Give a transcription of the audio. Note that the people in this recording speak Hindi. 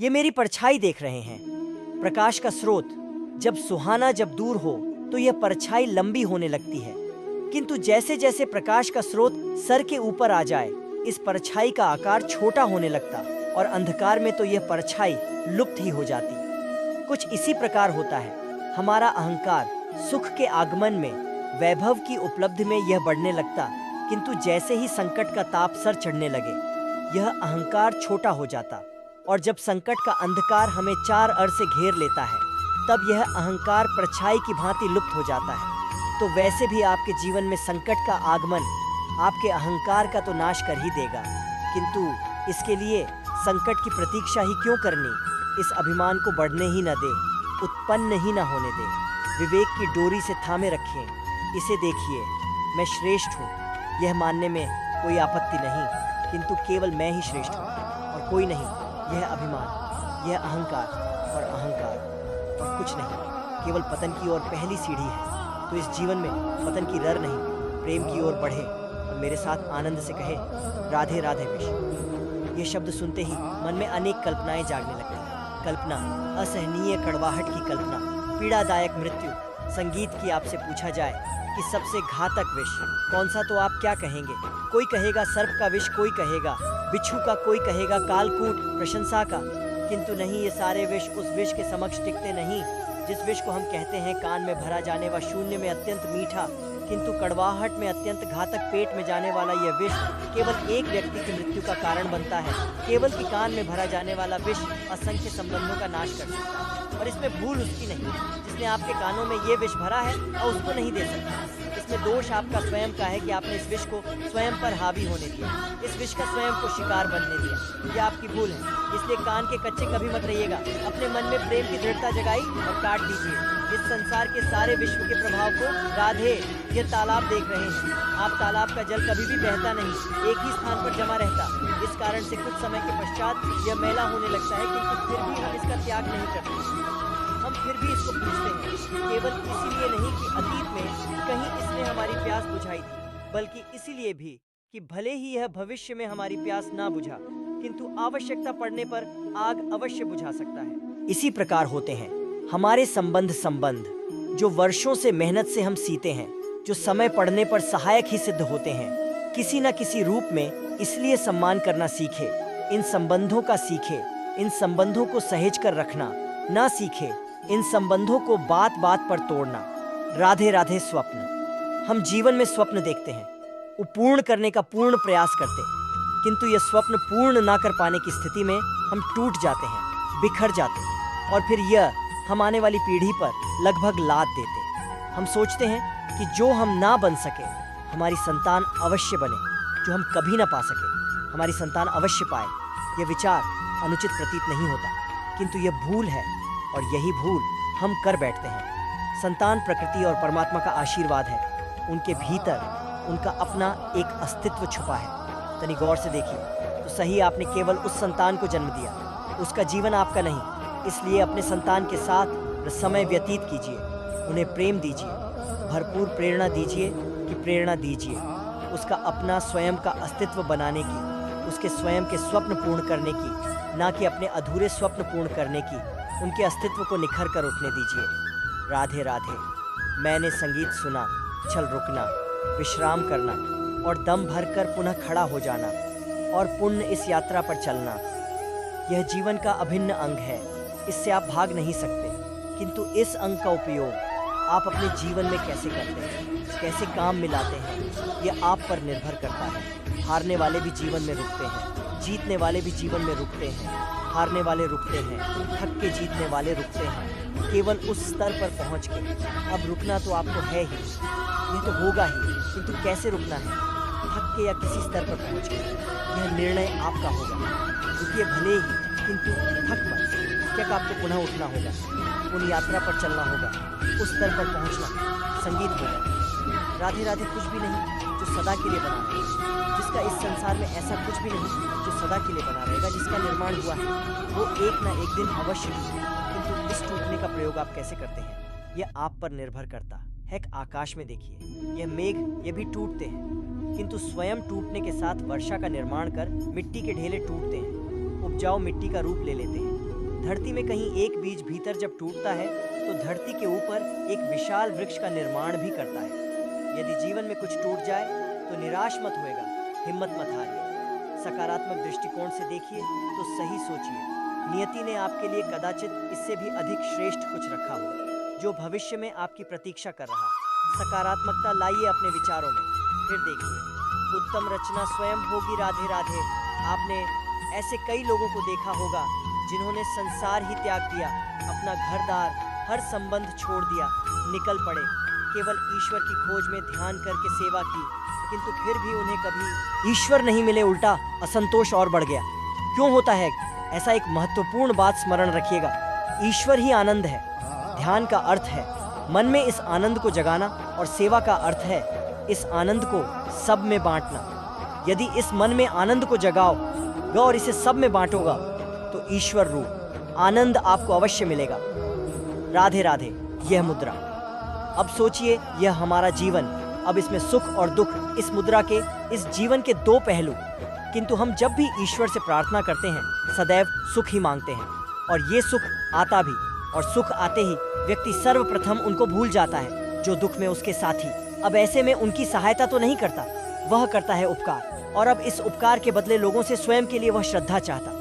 ये मेरी परछाई देख रहे हैं। प्रकाश का स्रोत जब सुहाना जब दूर हो तो यह परछाई लंबी होने लगती है, किंतु जैसे जैसे प्रकाश का स्रोत सर के ऊपर आ जाए इस परछाई का आकार छोटा होने लगता और अंधकार में तो यह परछाई लुप्त ही हो जाती। कुछ इसी प्रकार होता है हमारा अहंकार। सुख के आगमन में, वैभव की उपलब्धि में यह बढ़ने लगता, किंतु जैसे ही संकट का ताप सर चढ़ने लगे यह अहंकार छोटा हो जाता और जब संकट का अंधकार हमें चार ओर से घेर लेता है तब यह अहंकार परछाई की भांति लुप्त हो जाता है। तो वैसे भी आपके जीवन में संकट का आगमन आपके अहंकार का तो नाश कर ही देगा, किंतु इसके लिए संकट की प्रतीक्षा ही क्यों करनी। इस अभिमान को बढ़ने ही न दे, उत्पन्न ही न होने दे। विवेक की डोरी से थामे रखें। इसे देखिए, मैं श्रेष्ठ हूँ, यह मानने में कोई आपत्ति नहीं, किंतु केवल मैं ही श्रेष्ठ हूँ और कोई नहीं। यह अभिमान, यह अहंकार और कुछ नहीं, केवल पतन की ओर पहली सीढ़ी है। तो इस जीवन में पतन की रर नहीं, प्रेम की ओर बढ़े और मेरे साथ आनंद से कहे, राधे राधे विश। ये शब्द सुनते ही मन में अनेक कल्पनाएं जागने लगती। कल्पना, असहनीय कड़वाहट की कल्पना, पीड़ादायक मृत्यु। संगीत की आपसे पूछा जाए कि सबसे घातक विष कौन सा, तो आप क्या कहेंगे? कोई कहेगा सर्प का विष, कोई कहेगा बिच्छू का, कोई कहेगा कालकूट प्रशंसा का, किंतु नहीं, ये सारे विष उस विष के समक्ष टिकते नहीं जिस विष को हम कहते हैं कान में भरा जाने व शून्य में अत्यंत मीठा, किंतु कड़वाहट में अत्यंत घातक पेट में जाने वाला यह विष केवल एक व्यक्ति की मृत्यु का कारण बनता है। केवल कि कान में भरा जाने वाला विष असंख्य संबंधों का नाश कर सकता है और इसमें भूल उसकी नहीं जिसने आपके कानों में ये विष भरा है और उसको नहीं दे सकता। इसमें दोष आपका स्वयं का है कि आपने इस विष को स्वयं पर हावी होने दिया, इस विष का स्वयं को शिकार बनने दिया। यह आपकी भूल है, इसलिए कान के कच्चे कभी मत रहिएगा। अपने मन में प्रेम की दृढ़ता जगाई और काट दीजिए इस संसार के सारे विश्व के प्रभाव को। राधे, ये तालाब देख रहे हैं आप, तालाब का जल कभी भी बहता नहीं, एक ही स्थान पर जमा रहता। इस कारण से कुछ समय के पश्चात यह मैला होने लगता है, किंतु फिर भी हम इसका त्याग नहीं करते। हम फिर भी इसको पूछते हैं, केवल इसीलिए नहीं कि अतीत में कहीं इसने हमारी प्यास बुझाई थी, बल्कि इसीलिए भी कि भले ही यह भविष्य में हमारी प्यास ना बुझा, किंतु आवश्यकता पड़ने पर आग अवश्य बुझा सकता है। इसी प्रकार होते हैं हमारे संबंध जो वर्षों से मेहनत से हम सीते हैं, जो समय पड़ने पर सहायक ही सिद्ध होते हैं। किसी न किसी रूप में इसलिए सम्मान करना सीखे, इन संबंधों का सीखे, इन संबंधों को सहेज कर रखना ना सीखे, इन संबंधों को बात बात पर तोड़ना। राधे राधे। स्वप्न, हम जीवन में स्वप्न देखते हैं, वो पूर्ण करने का पूर्ण प्रयास करते, किंतु यह स्वप्न पूर्ण ना कर पाने की स्थिति में हम टूट जाते हैं, बिखर जाते हैं और फिर यह हम आने वाली पीढ़ी पर लगभग लाद देते। हम सोचते हैं कि जो हम ना बन सके हमारी संतान अवश्य बने, जो हम कभी ना पा सके हमारी संतान अवश्य पाए। यह विचार अनुचित प्रतीत नहीं होता, किंतु यह भूल है और यही भूल हम कर बैठते हैं। संतान प्रकृति और परमात्मा का आशीर्वाद है, उनके भीतर उनका अपना एक अस्तित्व छुपा है। तनी गौर से देखिए तो सही, आपने केवल उस संतान को जन्म दिया, उसका जीवन आपका नहीं। इसलिए अपने संतान के साथ समय व्यतीत कीजिए, उन्हें प्रेम दीजिए, भरपूर प्रेरणा दीजिए कि प्रेरणा दीजिए उसका अपना स्वयं का अस्तित्व बनाने की, उसके स्वयं के स्वप्न पूर्ण करने की, ना कि अपने अधूरे स्वप्न पूर्ण करने की। उनके अस्तित्व को निखर कर उठने दीजिए। राधे राधे। मैंने संगीत सुना, चल रुकना, विश्राम करना और दम भरकर पुनः खड़ा हो जाना और पुण्य इस यात्रा पर चलना। यह जीवन का अभिन्न अंग है, इससे आप भाग नहीं सकते, किंतु इस अंग का उपयोग आप अपने जीवन में कैसे करते हैं, कैसे काम मिलाते हैं, यह आप पर निर्भर करता है। हारने वाले भी जीवन में रुकते हैं, जीतने वाले भी जीवन में रुकते हैं। हारने वाले रुकते हैं, थक के जीतने वाले रुकते हैं, केवल उस स्तर पर पहुंच के। अब रुकना तो आपको है ही, ये तो होगा ही, किंतु कैसे रुकना है, थक के या किसी स्तर पर पहुंच के, यह निर्णय आपका होगा। रुकिए भले ही, किंतु थक मत। क्या आपको पुनः उठना होगा, उन यात्रा पर चलना होगा, उस स्तर पर पहुंचना। संगीत होगा। राधे राधे कुछ भी नहीं जो सदा के लिए बना रहेगा, जिसका इस संसार में ऐसा कुछ भी नहीं जो सदा के लिए बना रहेगा। जिसका निर्माण हुआ है वो एक ना एक दिन अवश्य टूटेगा, किंतु इस टूटने का प्रयोग आप कैसे करते हैं यह आप पर निर्भर करता है। आकाश में देखिए, यह मेघ ये भी टूटते हैं, किंतु स्वयं टूटने के साथ वर्षा का निर्माण कर मिट्टी के ढेले टूटते हैं, उपजाऊ मिट्टी का रूप ले लेते हैं। धरती में कहीं एक बीज भीतर जब टूटता है तो धरती के ऊपर एक विशाल वृक्ष का निर्माण भी करता है। यदि जीवन में कुछ टूट जाए तो निराश मत होएगा, हिम्मत मत हारिए। सकारात्मक दृष्टिकोण से देखिए तो सही सोचिए। नियति ने आपके लिए कदाचित इससे भी अधिक श्रेष्ठ कुछ रखा हो, जो भविष्य में आपकी प्रतीक्षा कर रहा। सकारात्मकता लाइए अपने विचारों में, फिर देखिए उत्तम रचना स्वयं होगी। राधे राधे। आपने ऐसे कई लोगों को देखा होगा जिन्होंने संसार ही त्याग दिया, अपना घर-दार, हर संबंध छोड़ दिया, निकल पड़े, केवल ईश्वर की खोज में ध्यान करके सेवा की, किंतु फिर भी उन्हें कभी ईश्वर नहीं मिले, उल्टा असंतोष और बढ़ गया। क्यों होता है ऐसा? एक महत्वपूर्ण बात स्मरण रखिएगा, ईश्वर ही आनंद है। ध्यान का अर्थ है मन में इस आनंद को जगाना और सेवा का अर्थ है इस आनंद को सब में बांटना। यदि इस मन में आनंद को जगाओगे और इसे सब में बांटोगा तो ईश्वर रूप आनंद आपको अवश्य मिलेगा। राधे राधे। यह मुद्रा, अब सोचिए, यह हमारा जीवन, अब इसमें सुख और दुख, इस मुद्रा के, इस जीवन के दो पहलू। किंतु हम जब भी ईश्वर से प्रार्थना करते हैं सदैव सुख ही मांगते हैं, और ये सुख आता भी, और सुख आते ही व्यक्ति सर्वप्रथम उनको भूल जाता है जो दुख में उसके साथी। अब ऐसे में उनकी सहायता तो नहीं करता, वह करता है उपकार, और अब इस उपकार के बदले लोगों से स्वयं के लिए वह श्रद्धा चाहता।